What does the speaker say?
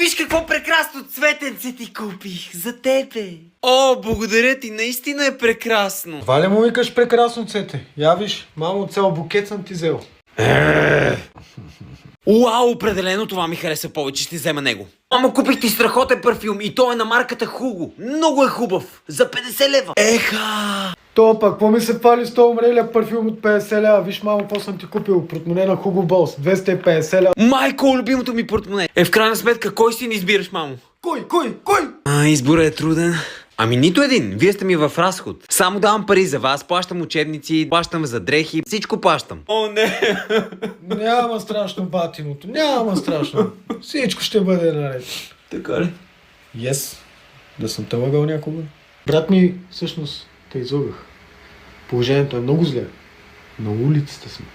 виж какво прекрасно цветенце ти купих за тебе. О, благодаря ти, наистина е прекрасно. Това ли му викаш прекрасно, цете? Я виж, мамо, цял букет съм ти взел. Уау, определено това ми хареса повече, ще взема него. Мамо, купих ти страхотен парфюм и то е на марката Хуго. Много е хубав, за 50 лева. Еха! То пък, какво ми се фали с този умрелия парфюм от 50 лева? Виж, мамо, какво съм ти купил? Портмоне на Hugo Boss, 250 лева. Майко, любимото ми портмоне. В крайна сметка, кой си не избираш, мамо? Кой? Изборът е труден. Ами нито един, вие сте ми в разход. Само давам пари за вас, плащам учебници, плащам за дрехи, всичко плащам. О, не! Няма страшно, батиното, няма страшно. Всичко ще бъде наред. Така ли? Yes. Да съм те лъгал някога. Брат ми, всъщност, те излъгах. Положението е много зле. На улицата сме.